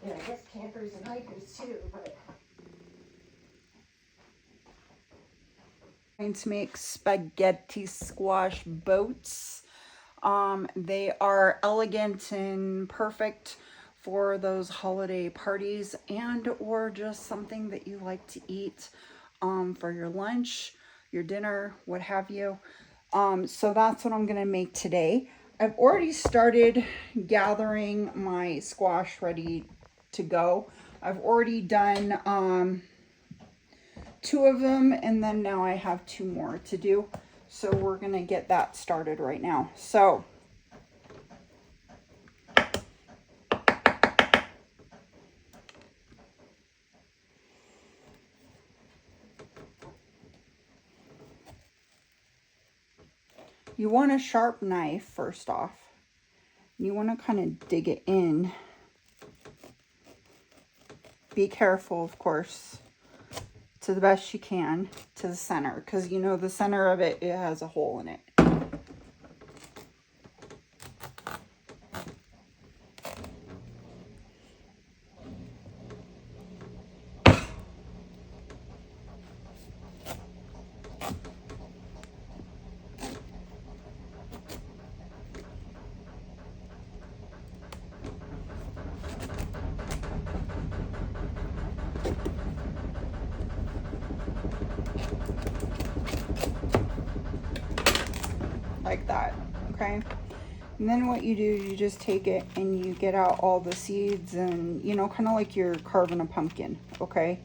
Yeah, I guess campers and hikers too, but. Going to make spaghetti squash boats. They are elegant and perfect for those holiday parties and or just something that you like to eat for your lunch, your dinner, what have you. So that's what I'm going to make today. I've already started gathering my squash ready to go. I've already done 2 of them, and then now I have 2 more to do. So we're going to get that started right now. So you want a sharp knife first off. You want to kind of dig it in. Be careful, of course, to the best you can, to the center, because you know the center of it, it has a hole in it. Like that, okay? And then what you do, you just take it and you get out all the seeds and, you know, kind of like you're carving a pumpkin, okay?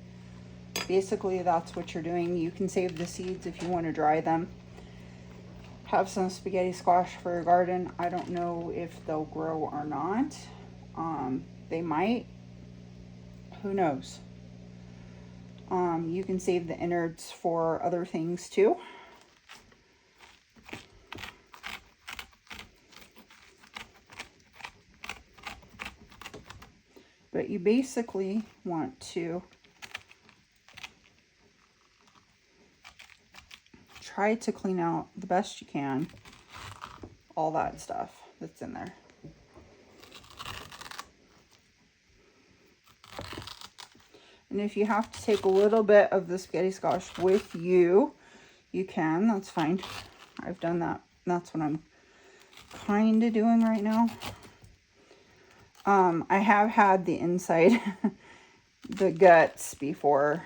Basically, that's what you're doing. You can save the seeds if you want to dry them. Have some spaghetti squash for your garden. I don't know if they'll grow or not. They might. Who knows? You can save the innards for other things too. But you basically want to try to clean out the best you can all that stuff that's in there. And if you have to take a little bit of the spaghetti squash with you, you can. That's fine. I've done that. That's what I'm kind of doing right now. I have had the inside, the guts before.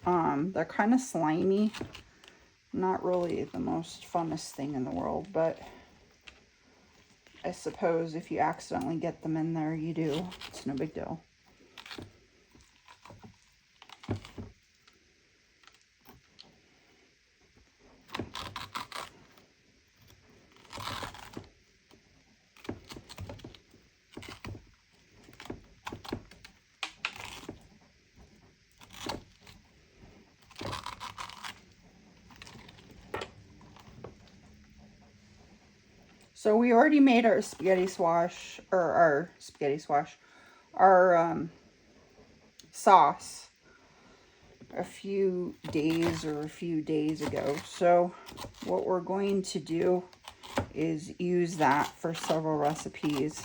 They're kind of slimy. Not really the most funnest thing in the world, but I suppose if you accidentally get them in there, you do. It's no big deal. So we already made our spaghetti squash, or our sauce a few days ago. So what we're going to do is use that for several recipes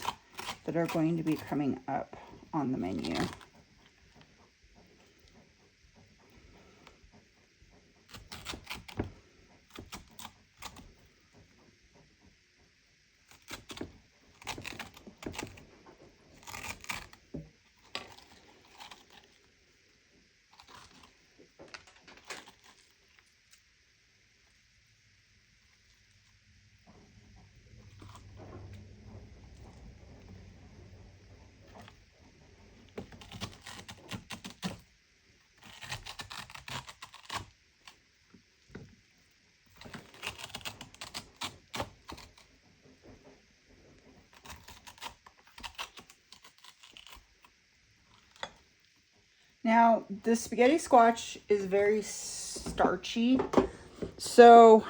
that are going to be coming up on the menu. Now, the spaghetti squash is very starchy, so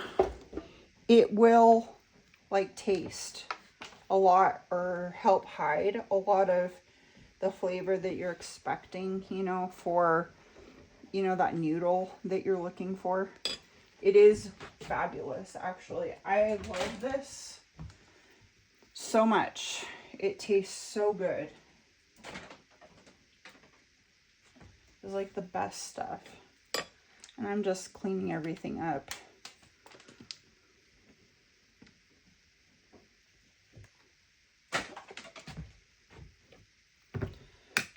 it will like taste a lot or help hide a lot of the flavor that you're expecting, you know, for, you know, that noodle that you're looking for. It is fabulous, actually. I love this so much. It tastes so good. is like the best stuff. And I'm just cleaning everything up.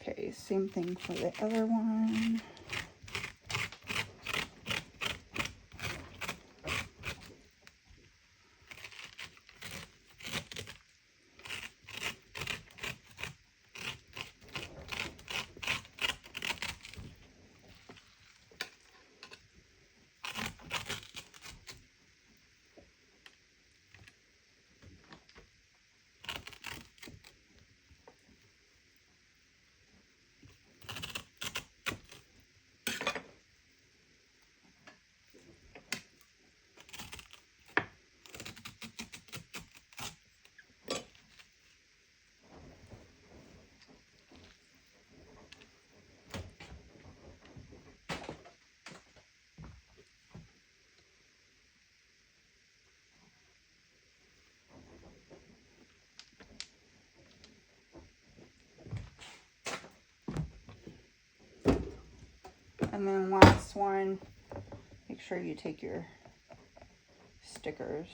Okay, same thing for the other one. And then last one, make sure you take your stickers.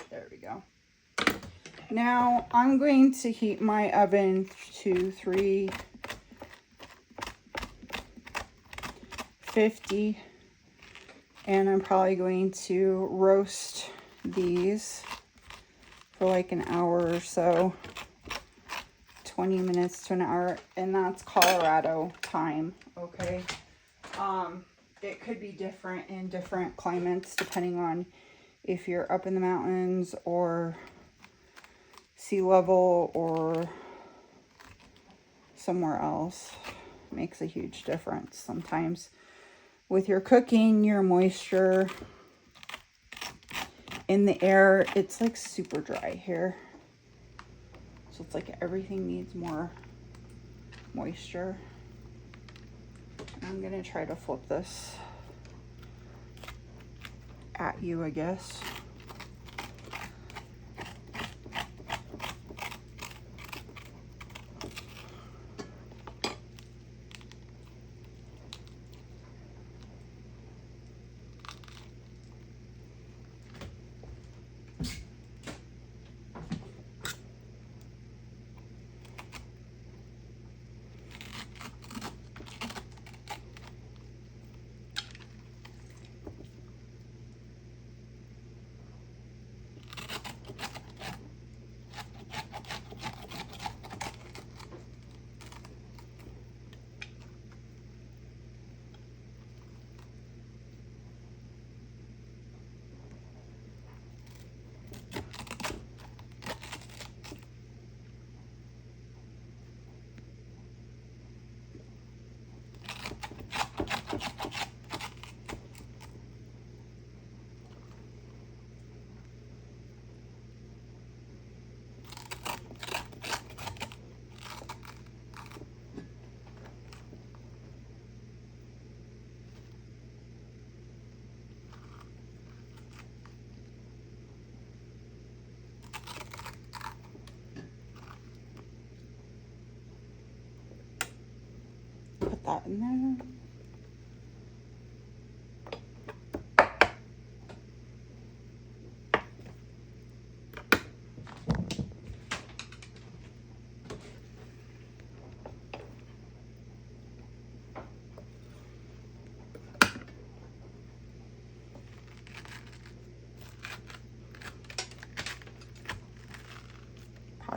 There we go. Now I'm going to heat my oven to 350, and I'm probably going to roast these for like an hour or so, 20 minutes to an hour, and that's Colorado time, okay? It could be different in different climates depending on if you're up in the mountains or sea level or somewhere else. Makes a huge difference. Sometimes with your cooking, your moisture in the air, it's like super dry here. So it's like everything needs more moisture. I'm gonna try to flip this at you, I guess. Put that in there.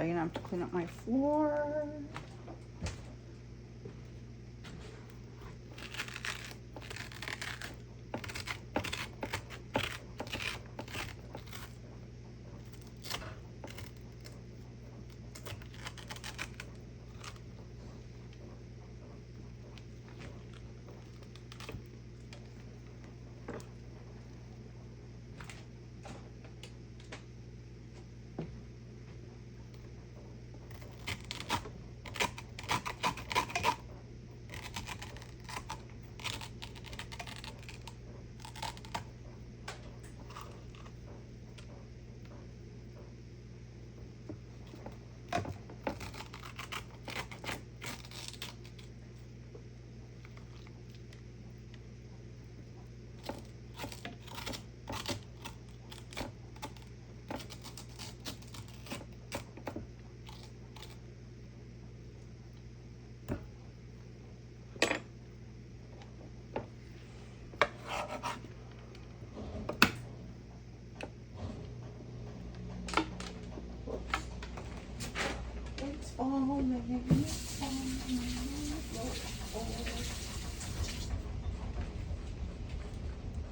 Probably gonna have to clean up my floor.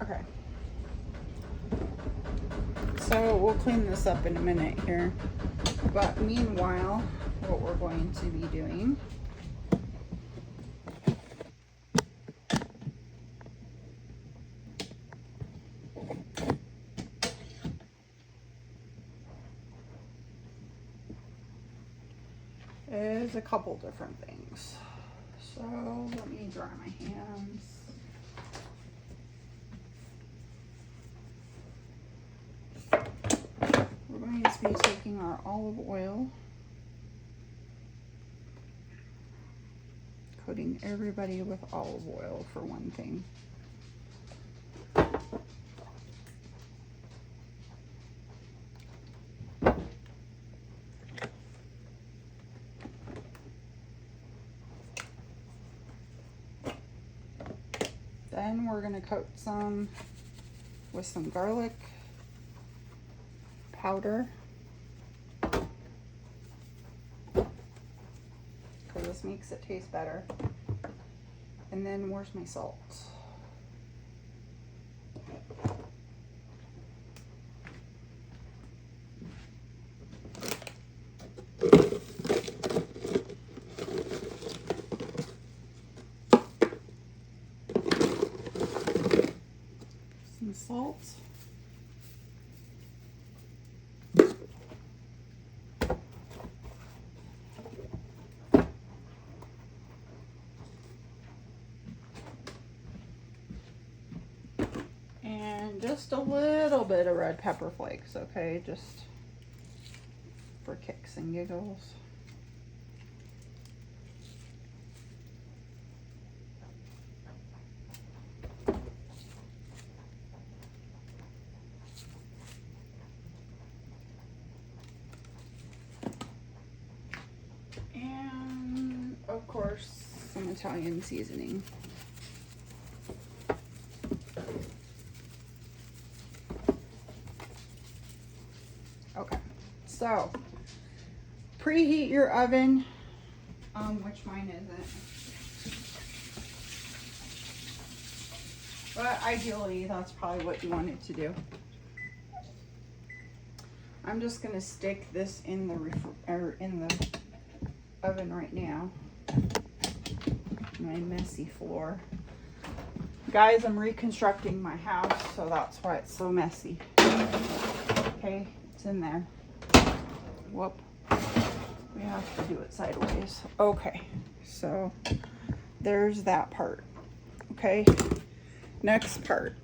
Okay. So we'll clean this up in a minute here. But meanwhile, what we're going to be doing is a couple different things. So let me dry my hands. We're going to be taking our olive oil, coating everybody with olive oil for one thing. Then we're going to coat some with some garlic powder, because this makes it taste better. And then where's my salt? Some salt. And just a little bit of red pepper flakes, okay? Just for kicks and giggles. And of course, some Italian seasoning. Okay, so preheat your oven, which mine isn't, but ideally that's probably what you want it to do. I'm just gonna stick this in the oven right now. My messy floor, guys. I'm reconstructing my house, so that's why it's so messy. Okay, it's in there. Whoop. We have to do it sideways. Okay, so there's that part. Okay, next part.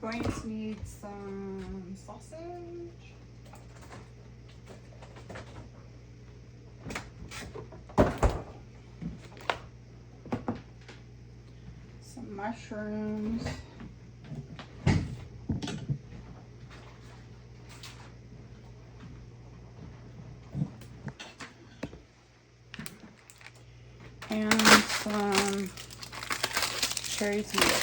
going to need some sausage. Some mushrooms. And some cherry tomatoes.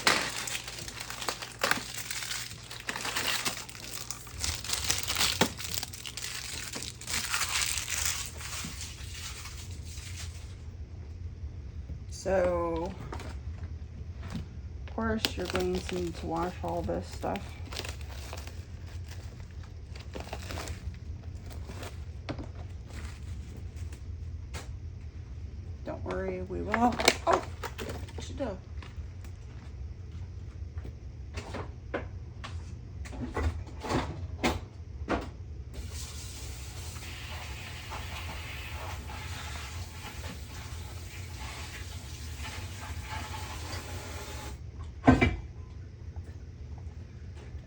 So, of course, you're going to need to wash all this stuff. Don't worry, we will. Oh, should have.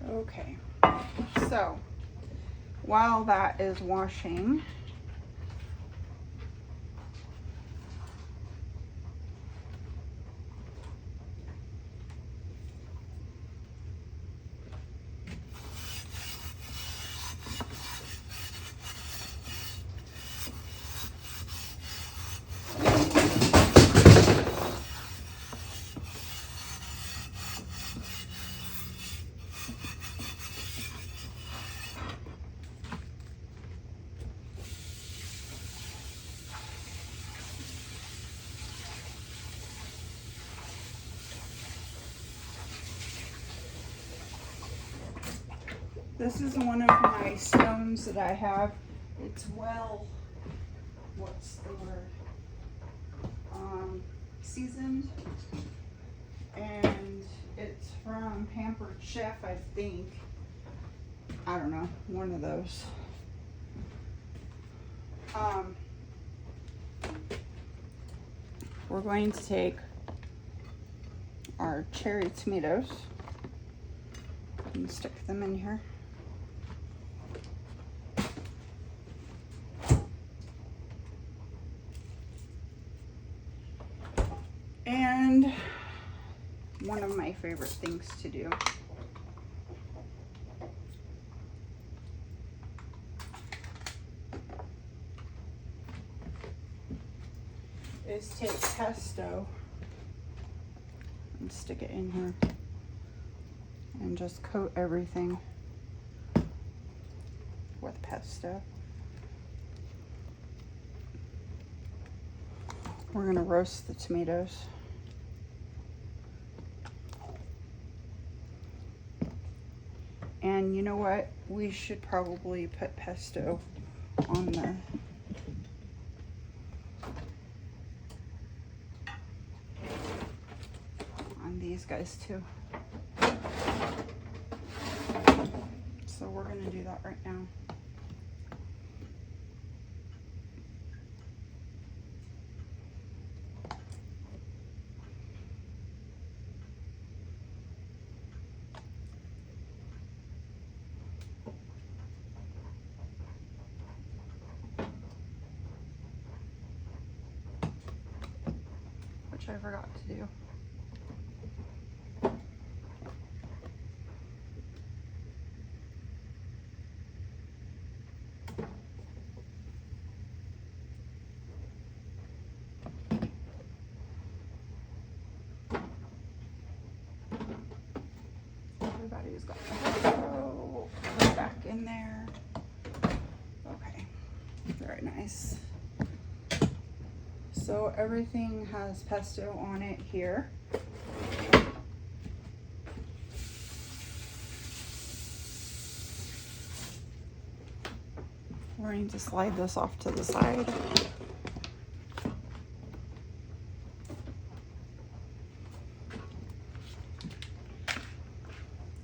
Okay, so while that is washing, this is one of my stones that I have. It's well, what's the word? Seasoned. And it's from Pampered Chef, I think. I don't know, one of those. We're going to take our cherry tomatoes and stick them in here. And one of my favorite things to do is take pesto and stick it in here and just coat everything with pesto. We're gonna roast the tomatoes. And you know what? We should probably put pesto on these guys too. So we're gonna do that right now. Which I forgot to do. Everybody's got pesto. Put it back in there. Okay, very nice. So everything has pesto on it here. We're going to slide this off to the side.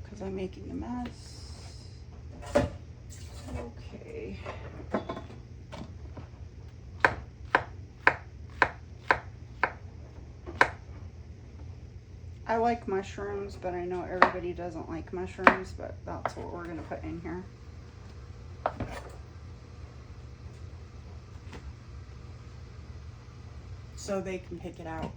Because I'm making a mess. Okay. I like mushrooms, but I know everybody doesn't like mushrooms, but that's what we're gonna put in here. So they can pick it out.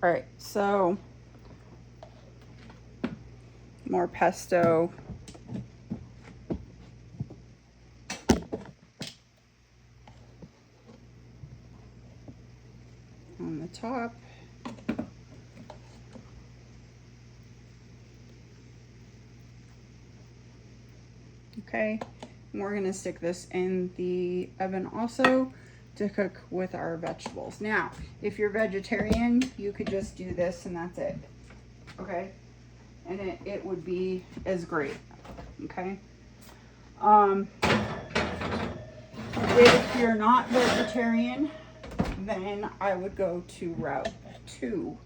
All right, so more pesto. On the top. Okay, and we're gonna stick this in the oven also to cook with our vegetables. Now, if you're vegetarian, you could just do this and that's it. Okay, and it would be as great. Okay. If you're not vegetarian, then I would go to route 2.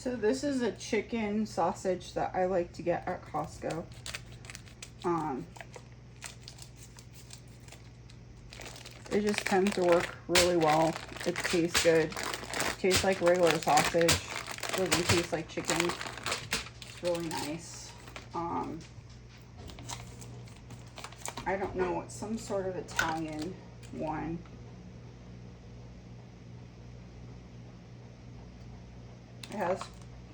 So this is a chicken sausage that I like to get at Costco. It just tends to work really well. It tastes good. It tastes like regular sausage. It doesn't taste like chicken. It's really nice. I don't know, it's some sort of Italian one. It has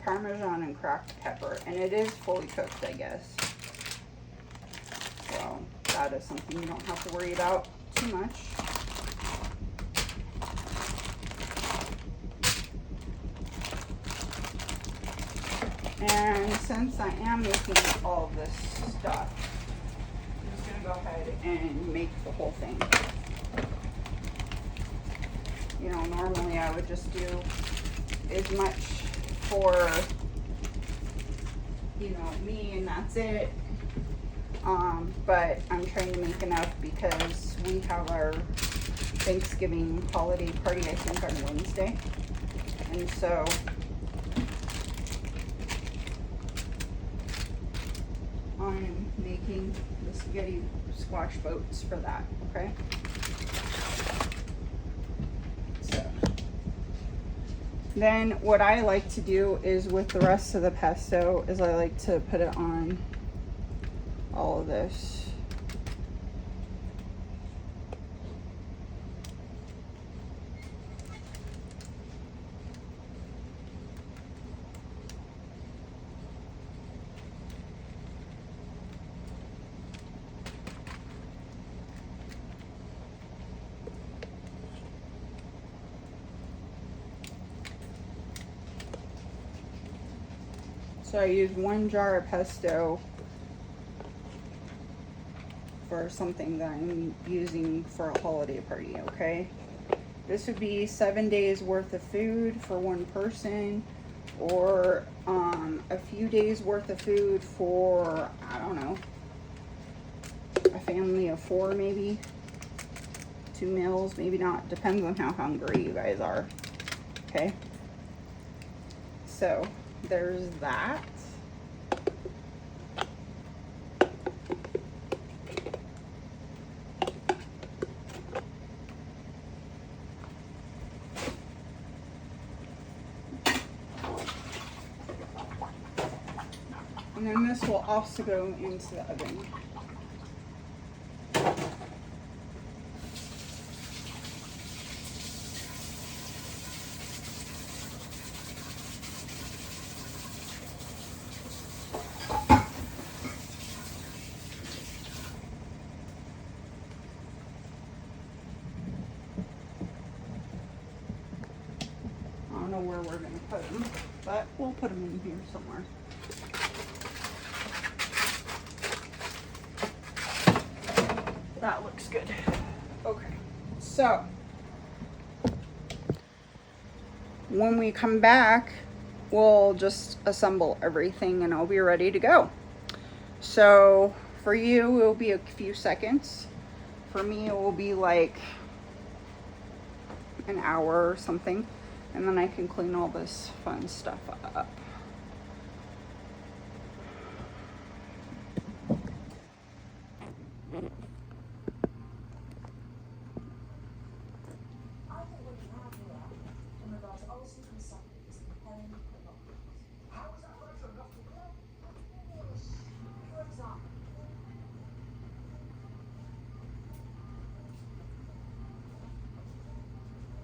Parmesan and cracked pepper, and it is fully cooked, I guess. So that is something you don't have to worry about too much. And since I am making all of this stuff, I'm just going to go ahead and make the whole thing. You know, normally I would just do as much for, you know, me, and that's it. But I'm trying to make enough because we have our Thanksgiving holiday party, I think, on Wednesday. And so I'm making the spaghetti squash boats for that, okay? So then what I like to do is with the rest of the pesto is I like to put it on all of this. So I use 1 jar of pesto for something that I'm using for a holiday party, okay? This would be 7 days worth of food for one person, or a few days worth of food for, I don't know, a family of 4 maybe. 2 meals, maybe not. Depends on how hungry you guys are, okay? So there's that. And then this will also go into the oven. I don't know where we're going to put them, but we'll put them in here somewhere. That looks good. Okay, so when we come back, we'll just assemble everything and I'll be ready to go. So for you, it will be a few seconds. For me, it will be like an hour or something. And then I can clean all this fun stuff up.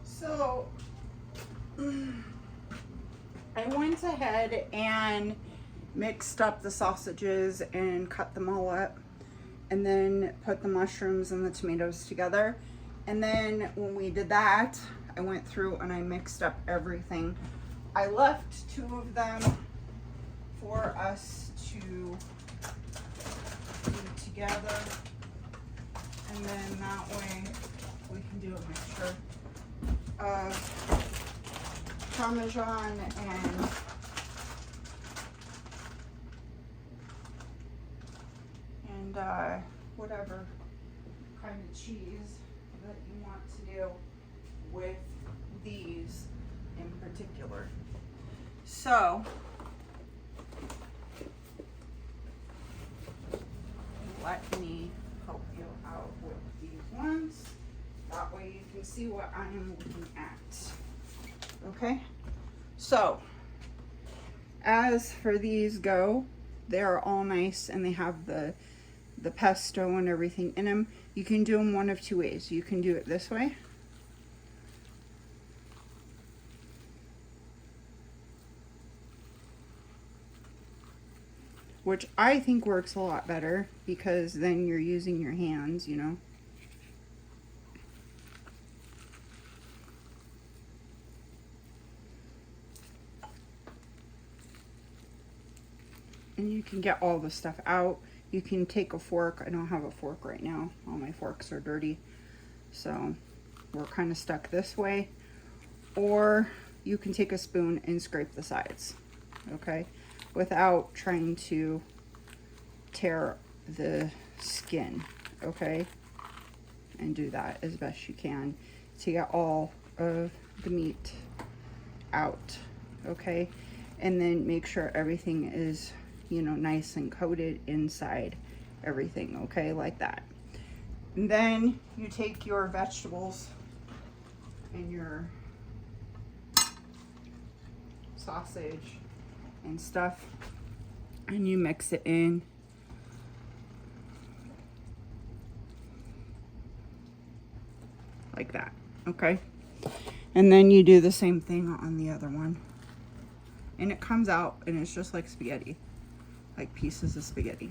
So I went ahead and mixed up the sausages and cut them all up, and then put the mushrooms and the tomatoes together. And then when we did that, I went through and I mixed up everything. I left 2 of them for us to do together, and then that way we can do a mixture of Parmesan and whatever kind of cheese that you want to do with these in particular. So let me help you out with these ones. That way you can see what I am looking at. Okay, so as for these go, they're all nice and they have the the pesto and everything in them. You can do them one of two ways. You can do it this way. Which I think works a lot better because then you're using your hands, you know. And you can get all the stuff out. You can take a fork. I don't have a fork right now. All my forks are dirty. So we're kind of stuck this way. Or you can take a spoon and scrape the sides, okay? Without trying to tear the skin, okay? And do that as best you can to get all of the meat out, okay? And then make sure everything is, you know, nice and coated inside everything, okay? Like that. And then you take your vegetables and your sausage and stuff and you mix it in. Like that, okay? And then you do the same thing on the other one. And it comes out and it's just like spaghetti, like pieces of spaghetti.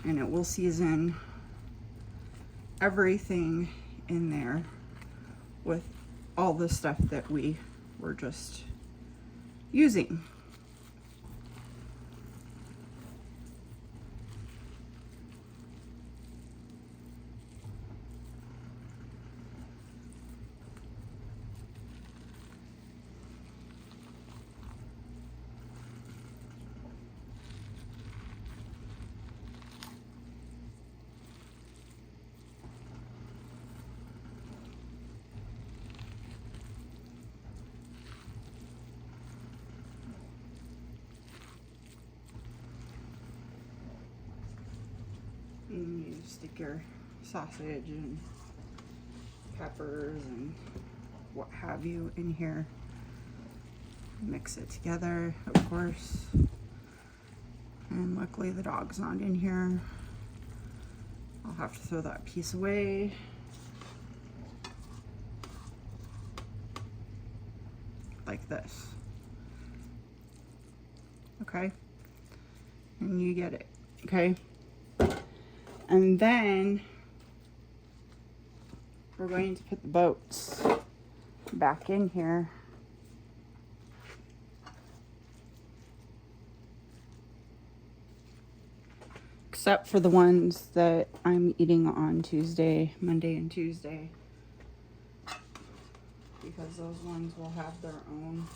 And it will season everything in there with all the stuff that we were just using. And you stick your sausage and peppers and what have you in here. Mix it together, of course. And luckily the dog's not in here. I'll have to throw that piece away. Like this. Okay? And you get it, okay? And then we're going to put the boats back in here. Except for the ones that I'm eating on Tuesday, Monday and Tuesday. Because those ones will have their own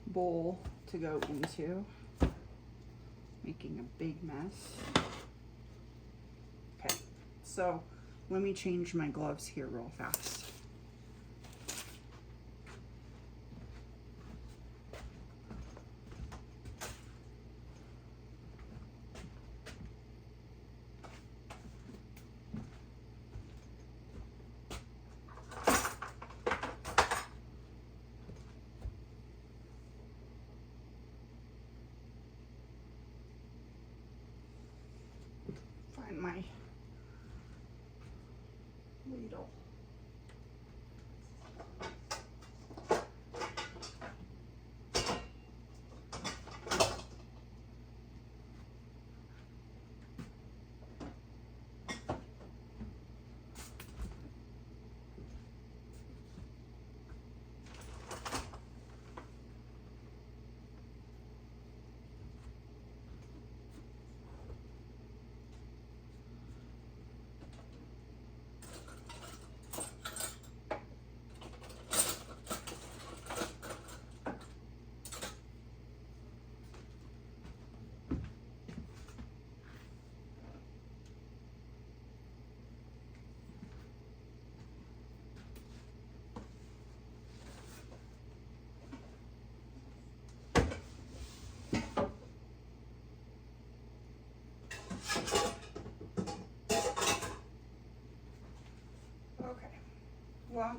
bowl to go into, making a big mess. Okay, so let me change my gloves here real fast. My ladle. Well,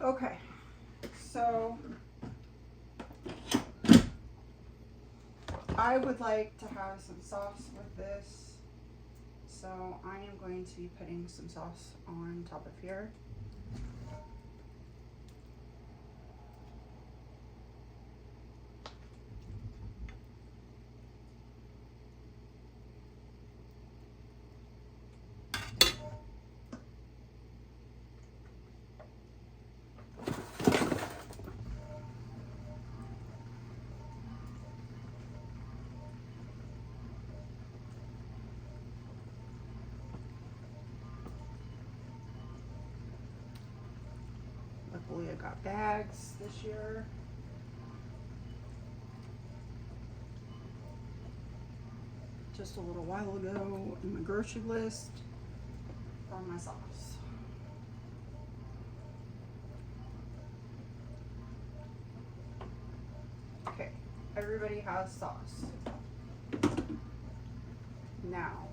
Okay, so I would like to have some sauce with this. So I am going to be putting some sauce on top of here. Luckily I got bags this year. Just a little while ago in my grocery list for my sauce. Okay, everybody has sauce. Now,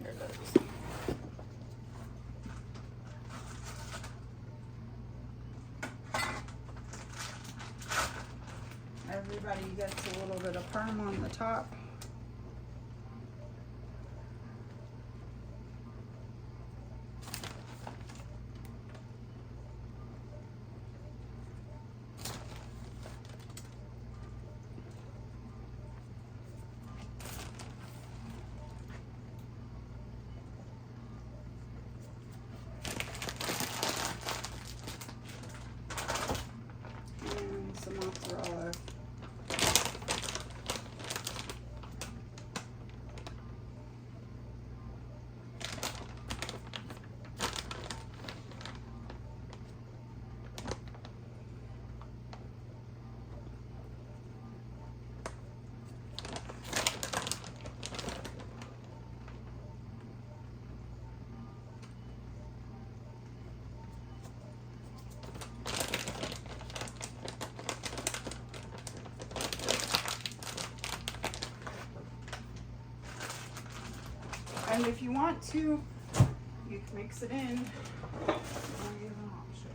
here it is. Everybody gets a little bit of parm on the top. And some mozzarella. And if you want to, you can mix it in. Or you have an option.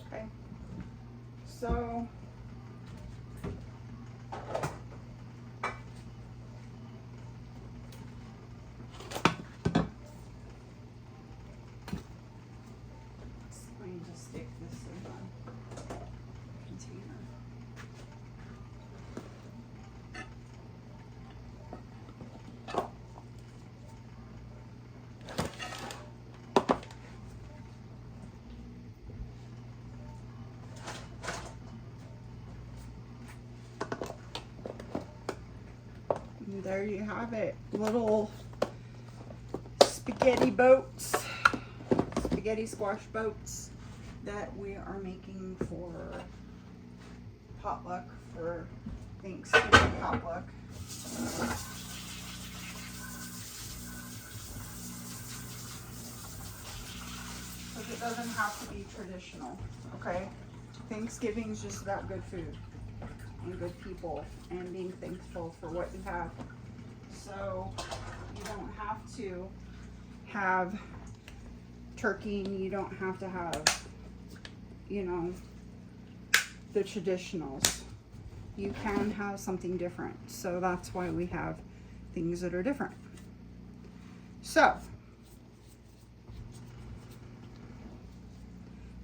Okay. So let me just stick this in the container. And there you have it, little spaghetti boats, spaghetti squash boats that we are making for potluck, for Thanksgiving potluck. But it doesn't have to be traditional, okay? Thanksgiving's just about good food and good people and being thankful for what you have. So you don't have to have turkey and you don't have to have, you know, the traditionals. You can have something different. So that's why we have things that are different. So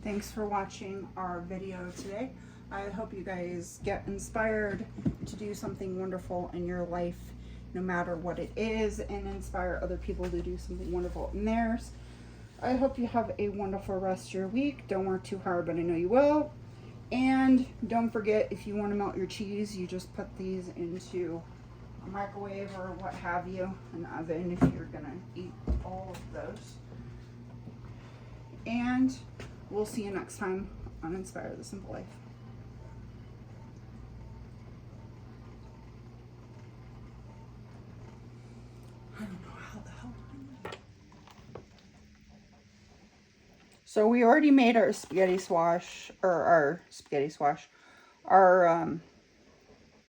thanks for watching our video today. I hope you guys get inspired to do something wonderful in your life, no matter what it is, and inspire other people to do something wonderful in theirs. I hope you have a wonderful rest of your week. Don't work too hard, but I know you will. And don't forget, if you want to melt your cheese, you just put these into a microwave or what have you, an oven if you're going to eat all of those. And we'll see you next time on Inspire the Simple Life. I don't know how the hell. So we already made our spaghetti squash, or our spaghetti squash, our